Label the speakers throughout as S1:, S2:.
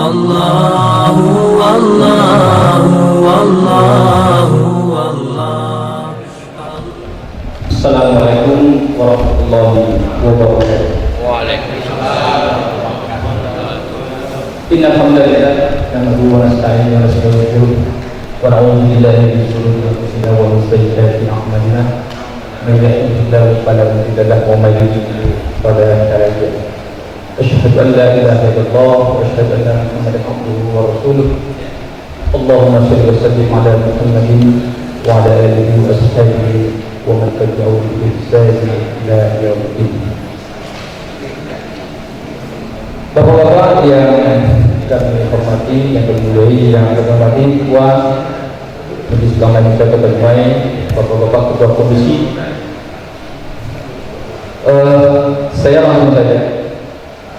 S1: Allahu Allahu Allahu Allah.
S2: Assalamualaikum warahmatullahi wabarakatuh.
S3: Waalaikumsalam.
S2: Innal hamdalillah nahmaduhu wa nasta'inuhu wa nastaghfiruh wa na'udzu billahi min shururi anfusina wa min sayyiati a'malina. Man yahdihillahu fala mudilla lahu wa man yudlil fala hadiya lahu. Asyhadu an la ilaha illallah wa asyhadu anna Muhammadan abduhu wa rasuluh. Allahumma shalli wa sallim ala Muhammadin wa ala alihi wa sahbihi wa man tabi'ahum bi ihsan ila yaumil din. Bapak-bapak yang kami hormati, yang bermuliai, yang kami hormati, Tuan Majelis Ulama Indonesia Kota Dumai, bapak-bapak ketua komisi, saya langsung saja,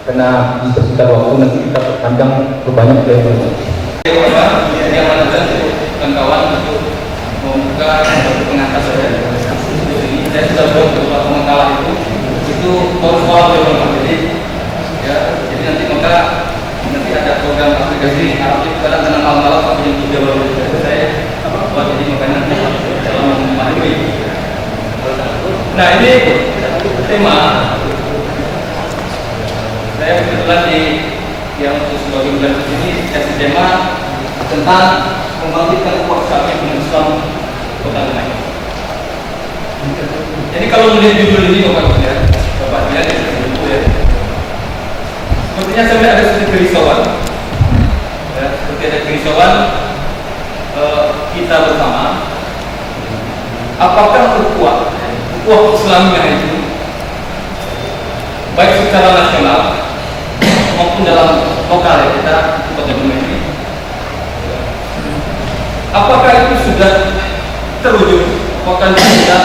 S2: karena dipersingkat waktu nanti kita berpanjang berbanyak level.
S3: Yang mana kawan-kawan untuk membuka pengantar saja. Ini saya sudah buat beberapa pengantar itu baru soal level. Jadi nanti nanti ada program aplikasi Arab kadang kadang malam-malam sampai jam 3 baru saya buat, jadi makanya nanti dalam memahami. Nah, ini tema saya kebetulan yang untuk sebagai bulan ini kasih tema tentang membangkitkan ukhuwah Islam Kota Dumai. Jadi kalau melihat judul ini bapak lihat ya. Sepertinya sampai ada sedikit kerisauan, ya, seperti ada kerisauan kita bersama. Apakah ukhuwah Islamiyah itu baik secara nasional maupun dalam lokal ya, kita Kota Dumai ini, apakah itu sudah terwujud, apakah itu sudah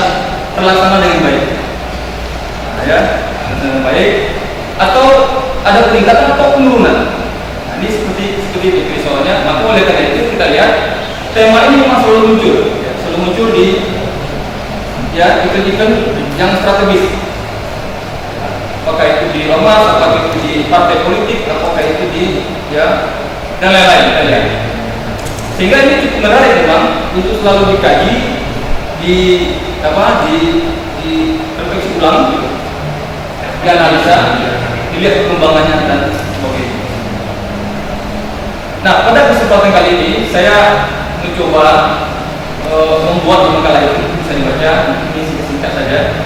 S3: terlaksana dengan baik, dengan baik, atau ada peningkatan atau penurunan? Nah, ini seperti itu soalnya. Maka oleh karena itu kita lihat tema ini memang selalu muncul di event-event yang strategis. Apakah itu di ormas, apakah itu di partai politik, apakah itu di dan lain-lain. Sehingga ini cukup menarik memang untuk selalu dikaji, refleksi ulang, dianalisa, dilihat perkembangannya dan sebagainya. Nah, pada kesempatan kali ini saya mencoba membuat makalah itu bisa dibaca, ini singkat saja.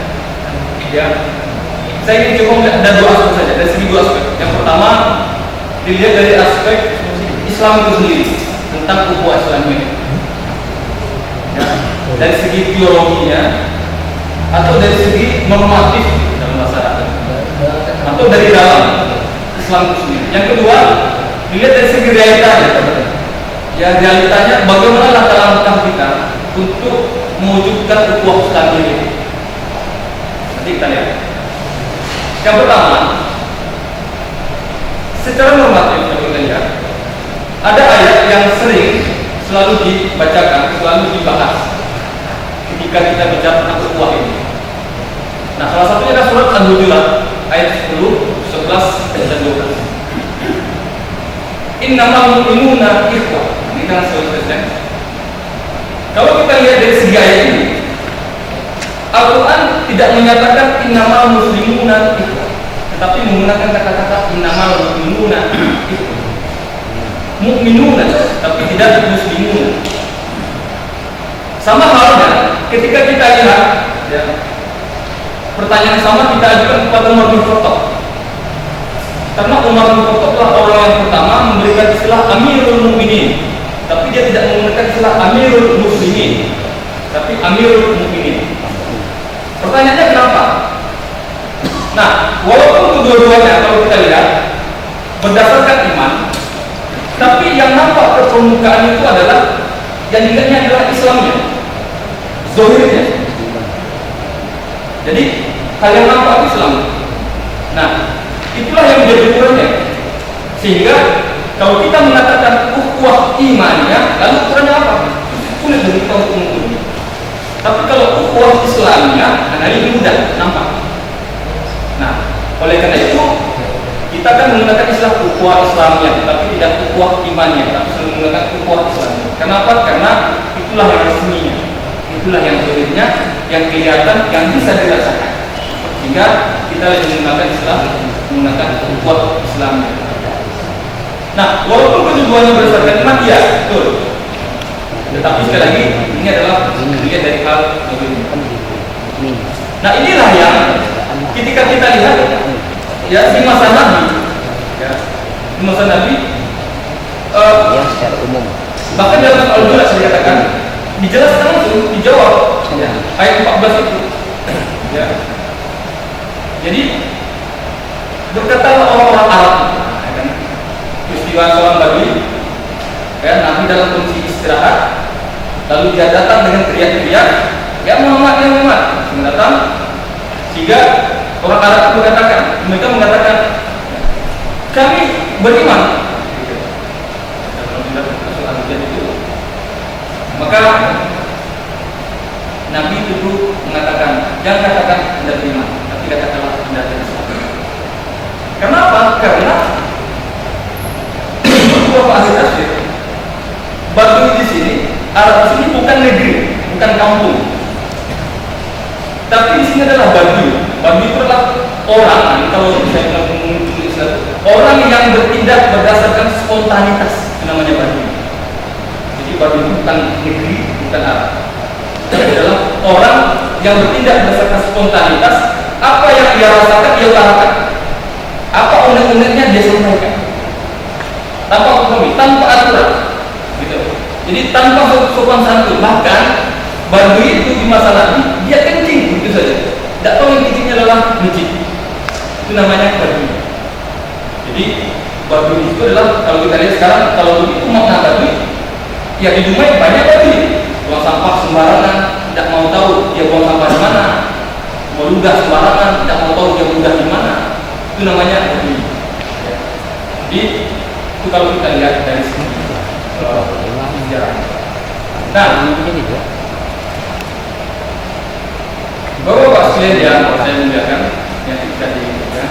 S3: Saya ingin coba melihat ada dua aspek saja, dari segi dua aspek. Yang pertama dilihat dari aspek Islam itu sendiri, tentang ukhuwah Islamiyah. Dari segi teologinya atau dari segi normatif dalam masyarakat, atau dari dalam Islam itu sendiri. Yang kedua, dilihat dari segi realitanya. Realitanya bagaimana langkah-langkah kita untuk mewujudkan ukhuwah Islam ini. Nanti kita lihat. Yang pertama, secara normatif kalau kita lihat, ada ayat yang sering selalu dibacakan, selalu dibahas ketika kita bicara tentang ukhuwah ini. Nah, salah satunya adalah surat Al-Hujurat ayat 10, 11, dan 12. Innamal mu'minuna ikhwah. Ini kan selesai. Kalau kita lihat dari segi ayat ini, Al-Quran tidak menyatakan innamal muslimuna ikhwah, tetapi menggunakan kata-kata innamal mu'minuna ikhwah. Mu'minuna, tapi tidak muslimuna. Sama halnya ketika kita lihat pertanyaan sama kita ajukan kepada Umar bin Khattab. Karena Umar bin Khattab adalah orang yang pertama memberikan istilah Amirul Mukminin, tapi dia tidak menggunakan istilah Amirul Muslimin, tapi Amirul Mukminin. Pertanyaannya kenapa? Nah, walaupun kedua-duanya kalau kita lihat berdasarkan iman, tapi yang nampak ke permukaan itu adalah yang dilihatnya adalah Islamnya, zahirnya. Jadi hal yang nampak Islam. Nah, itulah yang menjadi ukurannya. Sehingga kalau kita mengatakan ukhuwah imannya, lalu ukurannya apa? Sulit bagi kita untuk mengukur. Tapi kalau ukhuwah Islamnya, ini mudah nampak. Nah, oleh karena itu Kita kan menggunakan istilah ukhuwah Islamiyah, tapi tidak ukhuwah imaniyah, tapi selalu menggunakan ukhuwah Islamiyah. Kenapa? Karena itulah yang resminya, itulah yang zahirnya, yang kelihatan, yang bisa dirasakan. Sehingga kita lebih menggunakan istilah menggunakan ukhuwah Islamiyah. Nah, walaupun keduanya berdasarkan iman, ya betul. Tetapi sekali lagi ini adalah dilihat dari hal zahirnya. Nah, inilah yang ketika kita lihat ya di masa Nabi, ya, di masa Nabi,
S4: secara umum.
S3: bahkan dalam Al-Quran dikatakan, dijelaskan langsung, dijawab, ya, ayat 14 itu, ya. Jadi berkatalah orang-orang Arab, ya kan, peristiwa seorang Badui, ya, Nabi dalam kondisi istirahat, lalu dia datang dengan teriak-teriak, ya Muhammad, ya Muhammad, datang, sehingga orang Arab itu mereka mengatakan, kami beriman. Maka Nabi itu mengatakan, jangan katakan Anda beriman, tapi katakanlah Anda Islam. Kenapa? Karena beberapa ahli tafsir, Badui di sini, Arab di sini bukan negeri, bukan kampung. Tapi di sini adalah Badui. Badui itu adalah orang, kalau saya bilang Islam, orang yang bertindak berdasarkan spontanitas, itu namanya Badui. Jadi Badui itu bukan negeri, bukan Arab. Tapi adalah orang yang bertindak berdasarkan spontanitas. Apa yang dia rasakan, dia utarakan. Apa unek-uneknya dia sampaikan. Tanpa kompromi, tanpa aturan. Gitu. Jadi tanpa sopan santun. Bahkan Badui itu di masa Nabi, dia kencing, itu saja. Tidak tahu yang kencingnya adalah masjid. Itu namanya Badui. Jadi Badui itu adalah, kalau kita lihat sekarang, kalau begitu makna Badui, ya di Dumai banyak Badui. Buang sampah sembarangan, tidak mau tahu dia buang sampah di mana. Meludah sembarangan, tidak mau tahu dia meludah di mana. Itu namanya Badui. Ya. Jadi itu kalau kita lihat dari sini sejarah. Nah, Bapak-bapak sekalian yang saya muliakan, yang kita diingatkan.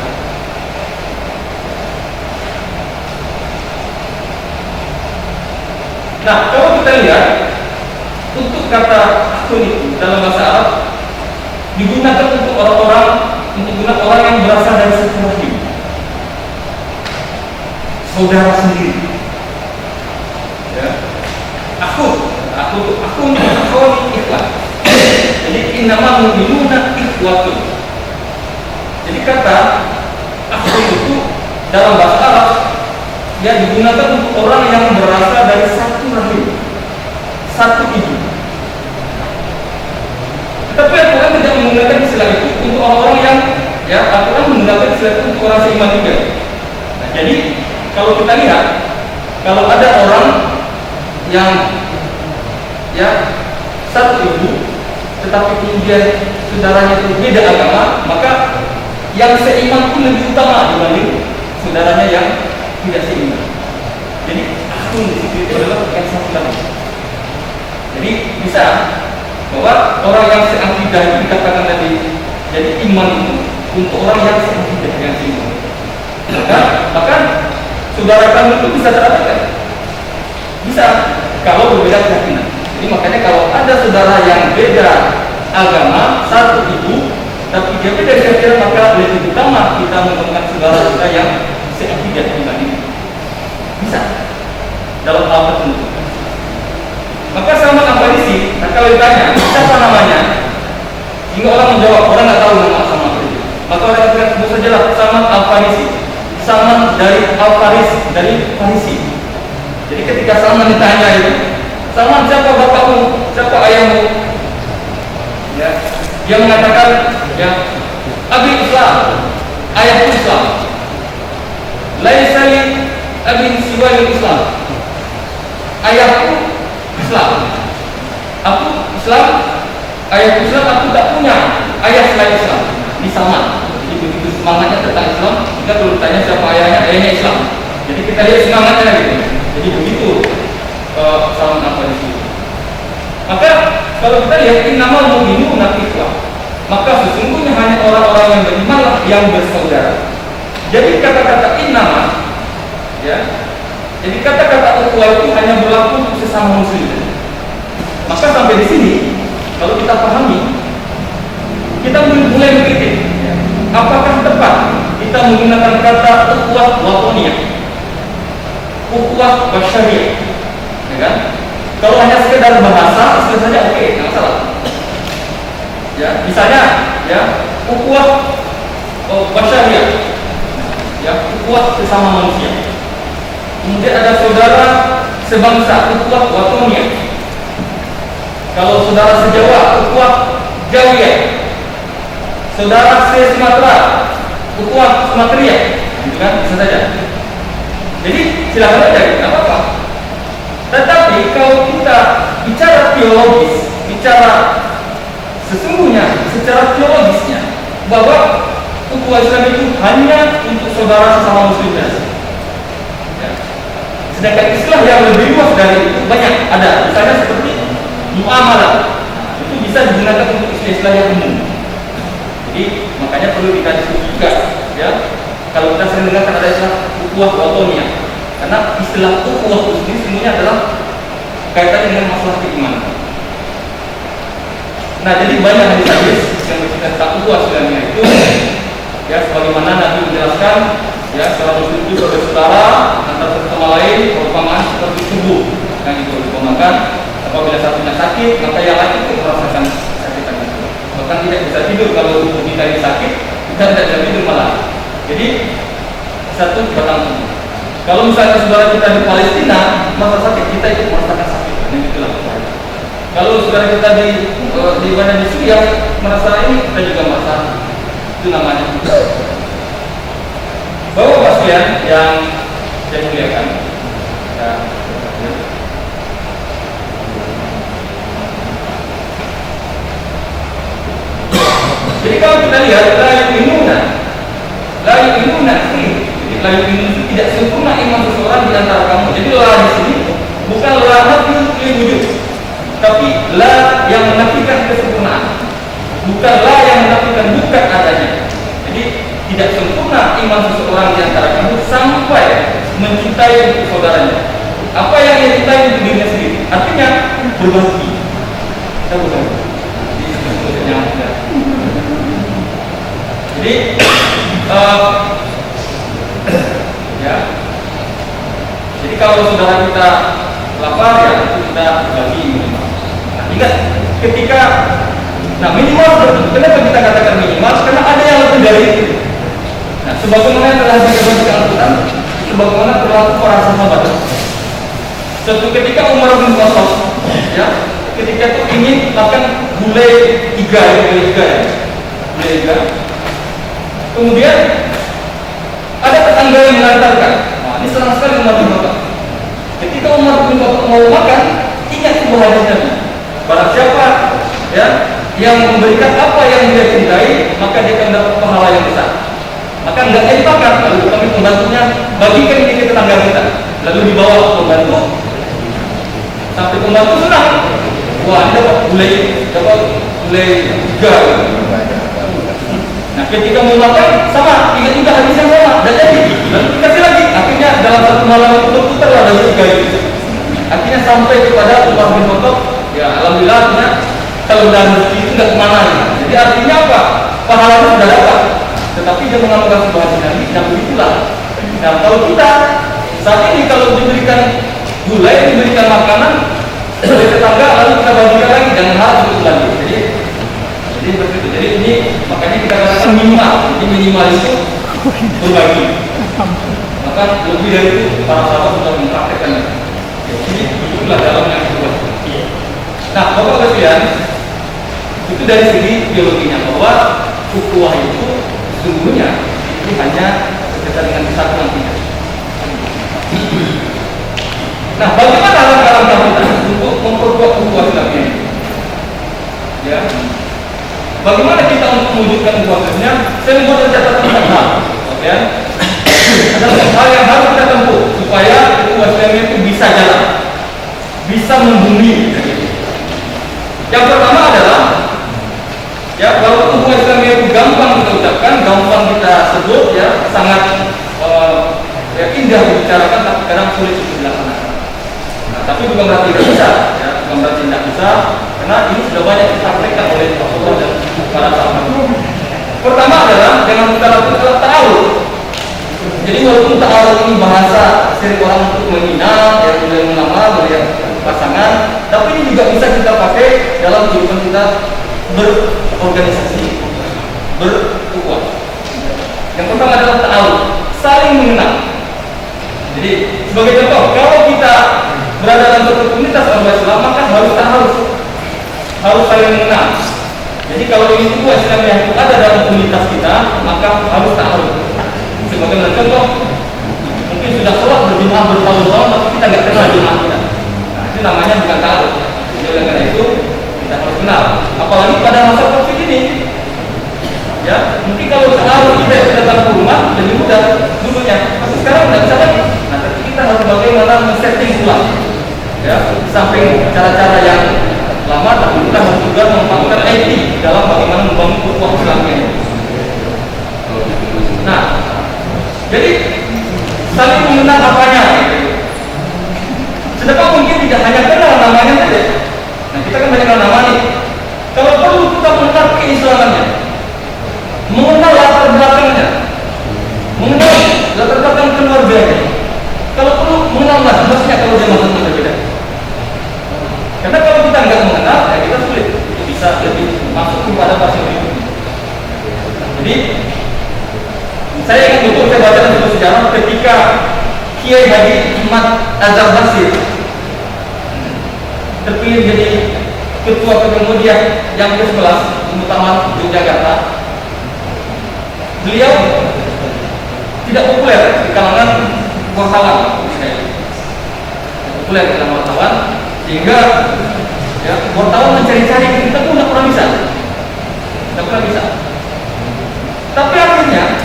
S3: Nah, kalau kita lihat untuk kata akun itu dalam bahasa Arab digunakan untuk orang yang berasal dari satu rahim, saudara sendiri. Ya. Akun ikhwan. Jadi innama mu'minuna ikhwatun. Jadi kata akun itu dalam bahasa Arab ya digunakan untuk orang yang berasal dari satu rahim, satu ibu. Tetapi Al-Quran tidak menggunakan istilah itu untuk orang-orang yang ya Al-Quran menggunakan istilah itu untuk orang seiman juga. Nah, jadi kalau kita lihat, kalau ada orang yang ya satu ibu tetapi kemudian saudaranya itu beda agama, maka yang seiman pun lebih utama dibanding saudaranya yang tidak seiman. Jadi akun di situ itu adalah yang satu lagi. Jadi bisa bahwa orang yang seakidah itu dikatakan tadi, jadi iman itu untuk orang yang seakidah yang seiman. Bahkan saudara kamu itu bisa terapkan, bisa kalau berbeda keyakinan. Jadi makanya kalau ada saudara yang beda agama, satu ibu, tapi dia beda keyakinan, maka lebih utama kita menemukan saudara kita yang seakidah dibanding bisa dalam hal tertentu. Maka sama Al-Farisi, kalau ditanya siapa namanya, hingga orang menjawab, orang nggak tahu nama sama Al-Farisi, maka orang katakan sebut sajalah sama Al-Farisi, sama dari Al-Faris, dari Farisi. Jadi ketika sama ditanya itu, sama siapa bapakmu, siapa ayahmu, ya, dia mengatakan ya abi Islam, ayahku Islam, laisali abi siwal Islam, ayahku Islam, aku Islam, ayahku Islam, aku tak punya ayah selain Islam. Ini sama. Jadi begitu semangatnya tentang Islam, kita kalau ditanya siapa ayahnya Islam. Jadi kita lihat semangatnya gitu. Jadi begitu salam apa di situ. Maka kalau kita lihat innamal mu'minuna ikhwah, maka sesungguhnya hanya orang-orang yang beriman yang bersaudara. Jadi kata-kata innama, ya, jadi kata-kata ukhuwah itu hanya berlaku untuk sesama muslim. Maka sampai di sini, kalau kita pahami, kita mulai berpikir, ya, apakah tepat kita menggunakan kata ukhuwah watoniyah, ukhuwah basyariyah, ya kan? Kalau hanya sekedar bahasa, istilah saja oke, nggak masalah. Ya, misalnya, ya, ukhuwah basyariyah, ya, ukhuwah sesama manusia. Kemudian ada saudara sebangsa, ukhuwah watoniyah. Kalau saudara sejawa, ukhuwah jawiyah. Saudara se-Sumatera, ukhuwah Sumatria, gitu kan, bisa saja. Jadi silakan aja, nggak apa-apa. Tetapi kalau kita bicara teologis, bicara sesungguhnya, secara teologisnya, bahwa ukhuwah Islam itu hanya untuk saudara sesama muslim saja. Ya. Sedangkan istilah yang lebih luas dari itu banyak ada, misalnya seperti muamalah, itu bisa digunakan untuk istilah yang umum. Jadi makanya perlu dikaji juga, ya. Kalau kita sering dengar ada istilah ukhuwah watoniyah, karena istilah ukhuwah itu sebenarnya adalah kaitannya dengan masalah keimanan. Nah, jadi banyak hadis-hadis yang bercerita tentang ukhuwah sebenarnya itu, ya, sebagaimana Nabi menjelaskan, ya, seorang muslim itu sebagai saudara antara satu sama lain, perumpamaan seperti tubuh yang itu diumpamakan. Apabila satunya sakit, maka yang lain itu merasakan kesakitan itu. Bahkan tidak bisa tidur kalau tubuh kita ini sakit, kita tidak bisa tidur malah. Jadi satu batang tubuh. Kalau misalnya saudara kita di Palestina masa sakit, kita ikut merasakan sakit, dan itulah. Kalau saudara kita di mana di Suriah merasa ini, kita juga merasa, itu namanya. Bapak sekalian yang saya muliakan, ya. Jadi kalau kita lihat layu inuna ini, layu inuna tidak sempurna iman seseorang di antara kamu. Jadi la di sini bukan la nafi lil wujud, tapi la yang menafikan kesempurnaan, bukan la yang menafikan bukan adanya. Jadi tidak sempurna iman seseorang di antara kamu sampai mencintai saudaranya. Apa yang dia cintai untuk dirinya sendiri, artinya berbagi. Kita berbagi. Jadi ya, jadi kalau saudara kita lapar, ya kita bagi minimal. Nah, ingat ketika, nah minimal, kenapa kita katakan minimal? Karena ada yang lebih dari itu. Nah, sebagaimana yang telah dikatakan Al-Quran, sebagaimana berlaku para sahabat. Suatu ketika Umar bin Khattab, ya, ketika itu ingin makan gulai iga. Kemudian ada tetangga yang mengantarkan. Nah, ini senang sekali Umar bin Khattab. Ketika Umar bin Khattab mau makan, ingat sebuah hadis Nabi. Barang siapa, ya, yang memberikan apa yang dia cintai, maka dia akan dapat pahala yang besar. Maka nggak jadi makan, lalu kami pembantunya bagikan ini ke tetangga kita. Lalu dibawa ke pembantu, sampai pembantu senang. Wah, ini dapat gulai iga. Nah, ketika mau makan sama, ingat juga hadis yang sama, dan jadi lalu dikasih lagi. Akhirnya dalam satu malam itu berputar lah dari iga itu. Akhirnya sampai kepada Umar bin Khattab. Ya, alhamdulillah, kalau udah rezeki itu nggak kemana. Jadi artinya apa? Pahalanya sudah dapat. Tetapi dia mengamalkan sebuah Nabi, dan begitulah. Nah, kalau kita saat ini kalau diberikan gulai, diberikan makanan oleh tetangga, lalu kita bagikan lagi, jangan harus terus lagi. Jadi begitu. Jadi ini makanya kita katakan minimal. Jadi minimal itu berbagi. Maka lebih dari itu para sahabat sudah mempraktekkannya. Jadi itulah dalam yang kedua. Nah, Bapak sekalian, itu dari segi biologinya bahwa ukhuwah itu sesungguhnya itu hanya sekedar dengan kesatuan kita. Nah, bagaimana langkah-langkah kita untuk memperkuat ukhuwah Islam ini? Ya, bagaimana kita untuk mewujudkan ukhuwah Islamnya? Saya membuat catatan tentang hal, ya. Ada hal yang harus kita tempuh supaya ukhuwah Islam itu bisa jalan, bisa membumi. Yang pertama adalah, ya, walaupun ukhuwah Islam itu gampang kita ucapkan, gampang kita sebut, ya, sangat mudah dibicarakan tapi kadang sulit untuk dilaksanakan. Nah, tapi bukan berarti tidak bisa, ya, bukan berarti tidak bisa, karena ini sudah banyak disampaikan oleh Rasulullah dan para sahabat. Pertama adalah dengan kita lakukan adalah ta'awud. Jadi walaupun ta'awud ini bahasa sering orang untuk menghina, ya, mulai melamar, melihat pasangan, tapi ini juga bisa kita pakai dalam kehidupan kita berorganisasi, berukhuwah. Yang pertama adalah ta'awud, saling mengenal. Jadi sebagai contoh, kalau kita berada dalam suatu komunitas orang Islam, maka harus saling mengenal. Jadi kalau ini ukhuwah Islam yang ada dalam komunitas kita, maka harus ta'awud. Sebagai contoh, mungkin sudah sholat berjemaah bertahun-tahun, tapi kita nggak kenal jemaah kita. Nah, itu namanya bukan ta'awud. Jadi oleh karena itu kita harus kenal. Apalagi pada masa COVID ini, ya mungkin kalau ta'awud kita datang ke rumah lebih mudah dulunya. Tapi sekarang nggak bisa lagi. Nah, tapi kita harus bagaimana men-setting ulang. Ya, samping cara-cara yang lama, tapi kita harus juga memanfaatkan IT dalam bagaimana membangun ukhuwah Islamnya. Nah, jadi saling mengenal apanya. Sedangkan mungkin tidak hanya kenal namanya saja. Nah, kita kan banyak kenal nama nih. Kalau perlu kita mengenal keislamannya, mengenal latar belakangnya, mengenal latar belakang keluarganya. Kalau perlu mengenal masnya kalau dia masuk kita beda. Karena kalau kita nggak mengenal, ya kita sulit untuk bisa lebih masuk kepada fase berikutnya. Jadi saya ingat betul, saya baca dalam buku sejarah ketika Kiai Haji Ahmad Azhar Basir terpilih jadi ketua Muhammadiyah yang ke-11 di Muktamar Yogyakarta. Beliau tidak populer di kalangan wartawan, populer di kalangan wartawan, sehingga ya, wartawan mencari-cari kita pun tidak pernah bisa. Tapi akhirnya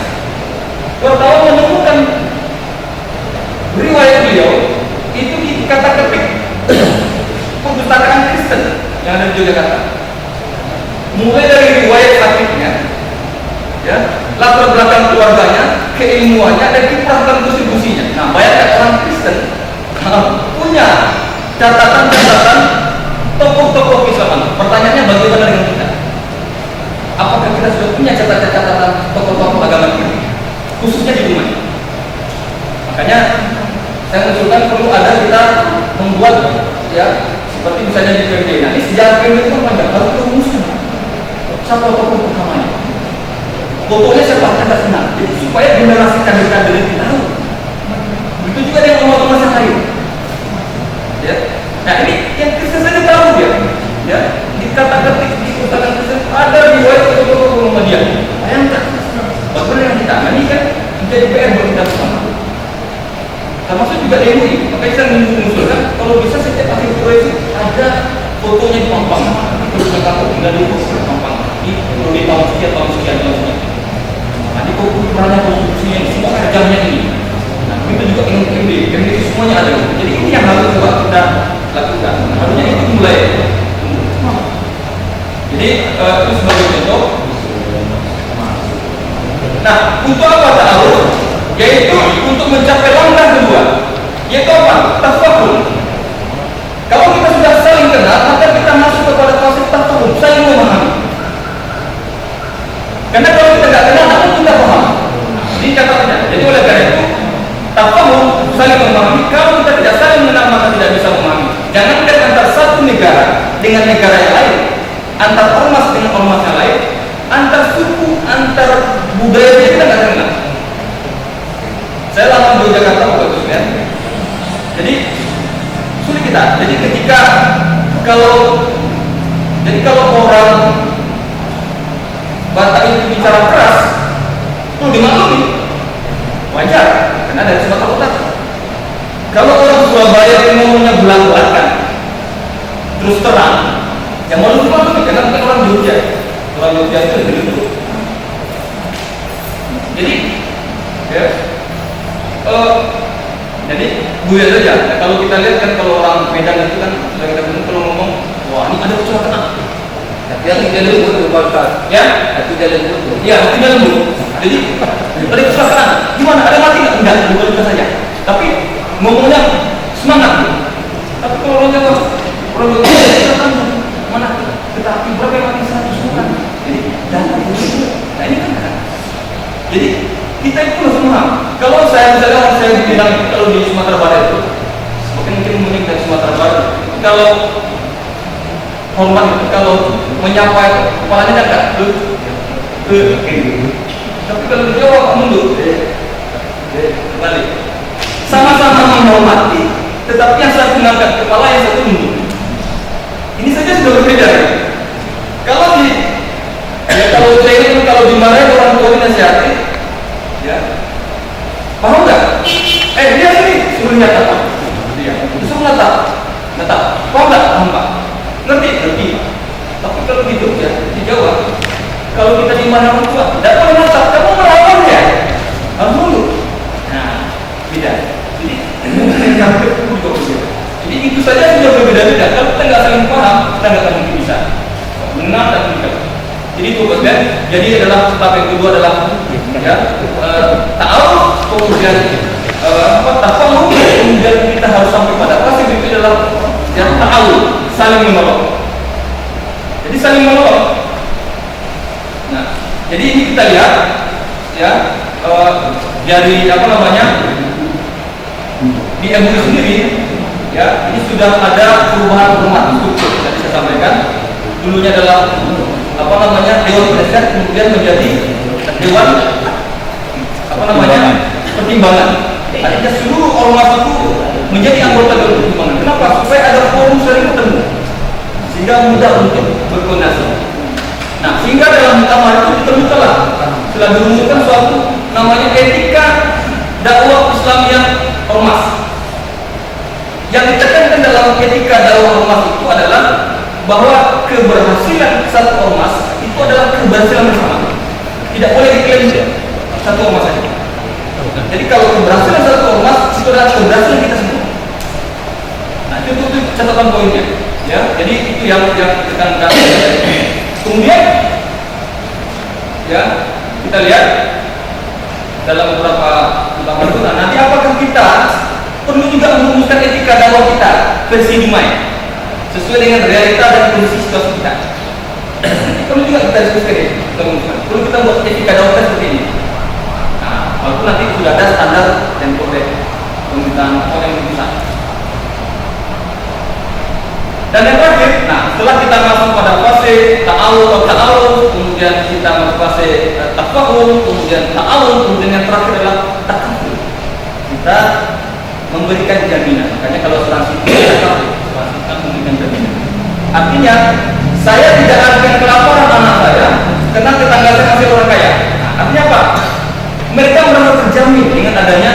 S3: wartawan menemukan riwayat beliau itu di kata-ketik perpustakaan Kristen yang ada di Yogyakarta. Mulai dari riwayat sakitnya, ya, latar belakang keluarganya, keilmuannya, dan kiprah kontribusinya. Nah, bayangkan orang Kristen punya catatan-catatan tokoh-tokoh keislaman. Pertanyaannya bagaimana dengan kita? Apakah kita sudah punya catatan-catatan tokoh-tokoh agama kita, khususnya di rumah? Makanya saya mengusulkan perlu ada kita membuat, ya, seperti misalnya di PMD. Nah, ini sejarah PMD itu panjang, harus dirumuskan. Siapa tokoh utamanya? Fotonya siapa kita kenal, jadi supaya generasi kader-kader itu tahu. Begitu juga dengan ormas yang lain. Ya. Nah, ini yang Kristen saja tahu dia. Ya, di kata-ketik di pustaka Kristen ada riwayat tokoh-tokoh Muhammadiyah. Bayangkan, bagaimana yang kita ini kan menjadi PR buat kita bersama. Termasuk juga MUI. Makanya saya mengusulkan kalau bisa setiap akhir proyek ada fotonya di pampang. Terus kantor tinggal di pampang. Di tahun sekian. Nanti ukurannya konstruksinya semua kerjanya ini. Nah, itu juga MD itu semuanya ada. Jadi ini yang harus coba kita lakukan. Nah, harusnya itu mulai. Jadi itu sebagai contoh. Nah, untuk apa ta'awud? Yaitu untuk mencapai langkah kedua, yaitu apa? Tafahum. Kalau kita sudah saling kenal, maka kita masuk kepada fase tafahum, saling memahami. Karena kalau kita tidak kenal, namun kita paham. Ini catatan. Jadi oleh karena itu, tafahum, saling memahami. Kalau kita tidak saling mengenal, maka tidak bisa memahami. Jangankan antar satu negara dengan negara yang lain, antar ormas dengan ormas yang lain, antar suku, antar budaya kita nggak kenal. Saya lama di Jakarta waktu itu, ya. Jadi sulit kita. Jadi kalau orang Batak itu bicara keras, itu dimaklumi, wajar, karena dari Sumatera Utara. Kalau orang Surabaya yang ngomongnya belak-belakan, terus terang, yang mau dimaklumi, karena bukan orang Jogja. Orang Jogja itu lebih lembut. Jadi, ya. Jadi buaya saja. Nah, kalau kita lihat kan kalau orang Medan itu kan sudah kita bilang kalau ngomong, wah ini ada kecelakaan. Tapi yang tidak lembut Pak. Ya, tidak lembut. Ya, tidak lembut. Jadi ada kecelakaan. Gimana? Ada mati nggak? Enggak, bukan saja. Tapi ngomongnya semangat. Tapi kalau orang Jawa kita mana? Tetapi berapa yang mati 100 orang. Jadi jangan begitu. Nah ini kan. Jadi kita itu harus paham. Kalau saya misalnya saya bilang kalau di Sumatera Barat itu, mungkin dari Sumatera Barat, kalau hormat itu kalau menyapa kepalanya kan tapi kalau di Jawa mundur balik. Sama-sama menghormati, tetapi yang satu mengangkat kepala, yang satu mundur. Ini saja sudah berbeda. Kalau saya itu kalau dimarahin orang tua dinasihati, ya, paham nggak? Dia sini suruh nyata, dia suruh nyata, paham nggak? Paham Pak? Ngerti. Tapi kalau di Jogja, di Jawa, kalau kita dimarahin orang tua, tidak boleh nyata, kamu melawan ya, harus mundur. Nah, beda. Jadi itu saja sudah berbeda-beda. Kalau kita nggak saling paham, kita nggak akan mungkin bisa mengenal dan mengikat. Jadi itu bagian. Jadi adalah tahap yang kedua adalah ya ta'awuf, kemudian tafahum, kemudian kita harus sampai pada fase berikutnya adalah ya ta'awuf, saling menolong. Jadi saling menolong. Nah, jadi ini kita lihat ya dari di MUI sendiri ya, ini sudah ada perubahan struktur tadi saya sampaikan. Dulunya adalah dewan penasihat, kemudian menjadi dewan pertimbangan. Artinya seluruh ormas itu menjadi anggota dewan pertimbangan. Kenapa? Supaya ada forum sering ketemu sehingga mudah untuk berkoordinasi. Nah, sehingga dalam muktamar itu ditemukanlah setelah dirumuskan suatu namanya etika dakwah Islamiyah ormas. Yang ditekankan dalam etika dakwah ormas itu adalah bahwa keberhasilan satu ormas itu adalah keberhasilan bersama. Tidak boleh diklaim satu ormas saja. Jadi kalau keberhasilan satu ormas itu adalah keberhasilan kita semua. Nah, itu catatan poinnya. Ya, jadi itu yang ditekankan. Kemudian, ya kita lihat dalam beberapa lembaga itu. Nah, nanti apakah kita perlu juga merumuskan etika dakwah kita versi Dumai sesuai dengan realita dan kondisi situasi kita? Perlu juga kita diskusikan ini, perlu kita buat etika dakwah seperti ini. Nah, walaupun nanti sudah ada standar dan kode pemerintahan atau yang bisa. Dan yang terakhir, nah setelah kita masuk pada fase ta'awun, kemudian kita masuk fase tafahum, kemudian ta'awun, kemudian yang terakhir adalah takaful. Kita memberikan jaminan. Makanya kalau asuransi kan memberikan jaminan. Artinya saya tidak akan kelaparan anak saya karena tetangga saya masih orang kaya. Nah, artinya apa? Mereka merasa terjamin dengan adanya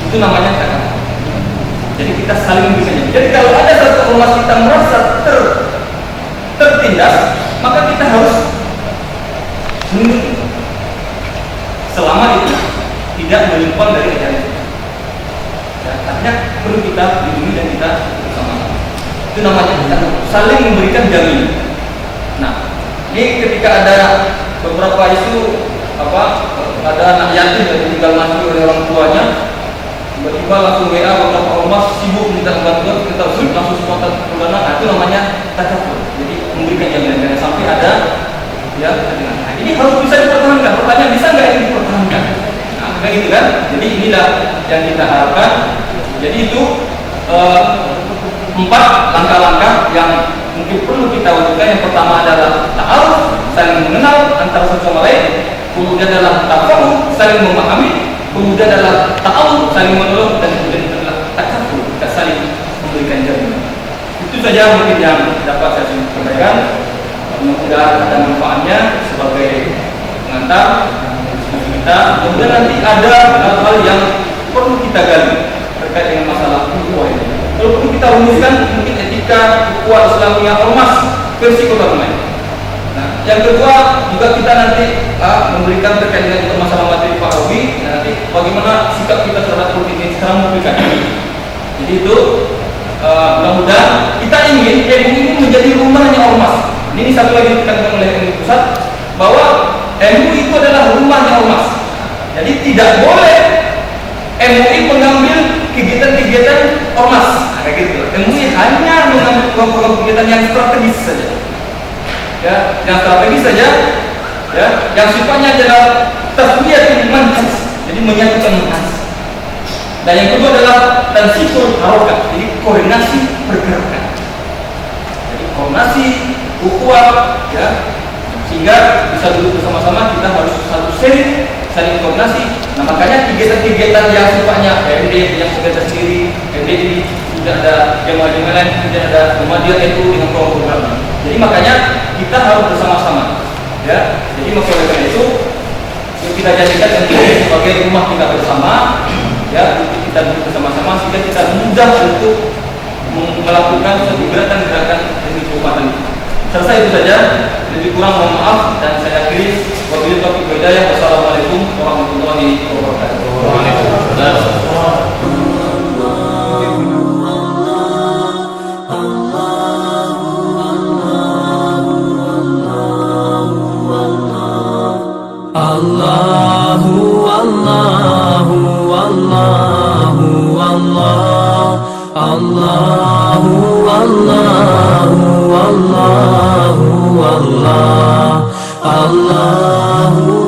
S3: itu namanya takaful. Jadi kita saling memberikan. Jadi kalau ada satu ormas kita merasa tertindas, maka kita harus melindungi selama itu tidak menyimpang dari ajaran. Ya, artinya perlu kita lindungi dan kita bersama. Itu namanya kita saling memberikan jaminan. Nah, ini ketika ada beberapa isu ada anak yatim yang tinggal mati oleh orang tuanya, tiba-tiba langsung WA beberapa ormas sibuk minta bantuan, kita langsung spontan perdana. Nah, itu namanya takaful. Jadi memberikan jaminan jangan sampai ada ya ketegangan. Nah, ini harus bisa dipertahankan. Pertanyaan, bisa nggak ini dipertahankan? Nah, kayak gitu kan. Jadi inilah yang kita harapkan. Jadi itu 4 langkah-langkah yang mungkin perlu kita wujudkan. Yang pertama adalah ta'aruf, saling mengenal antara satu sama lain. Kemudian adalah tafahum, saling memahami. Kemudian adalah ta'awun, saling menolong. Dan kemudian adalah takaful, kita saling memberikan jaminan. Itu saja mungkin yang dapat saya sampaikan. Mudah-mudahan ada manfaatnya sebagai pengantar diskusi kita. Kemudian nanti ada hal-hal yang perlu kita gali terkait dengan masalah ukhuwah ini. Kalau perlu kita rumuskan mungkin etika ukhuwah Islamiyah ormas versi Kota Dumai. Nah, yang kedua juga kita nanti memberikan terkait dengan masalah materi Pak Robi. Nanti bagaimana sikap kita terhadap politik ini sekarang memberikan ini. Jadi itu mudah-mudahan kita ingin MUI ini menjadi rumahnya ormas. Ini satu lagi ditekankan oleh MUI pusat bahwa MUI itu adalah rumahnya ormas. Jadi tidak boleh MUI kegiatan-kegiatan ormas, nah, kayak gitu. MUI hanya mengambil program kegiatan yang strategis saja, ya, yang strategis saja, ya, yang sifatnya adalah tasfiyatul manhaj, jadi menyatukan manhaj. Dan yang kedua adalah tansiqul harokat, jadi koordinasi pergerakan. Jadi koordinasi ukhuwah, ya, sehingga bisa duduk bersama-sama, kita harus satu seri, saling koordinasi. Nah, makanya kegiatan-kegiatan yang sifatnya PMD yang bekerja sendiri, MDI, tidak ada yang lain, tidak ada Muhammadiyah itu dengan program. Jadi makanya kita harus bersama-sama, ya. Jadi oleh karena itu kita jadikan MDI sebagai rumah kita bersama, ya, untuk kita duduk bersama-sama sehingga kita mudah untuk melakukan satu gerakan-gerakan demi perubahan. Selesai itu saja. Lebih kurang mohon maaf dan saya akhiri. Wabillahi taufiq wal hidayah. Wassalamualaikum warahmatullahi wabarakatuh.
S1: Allahu Allahu Allahu Allah, Allahu Allahu Allahu Allah, Allahu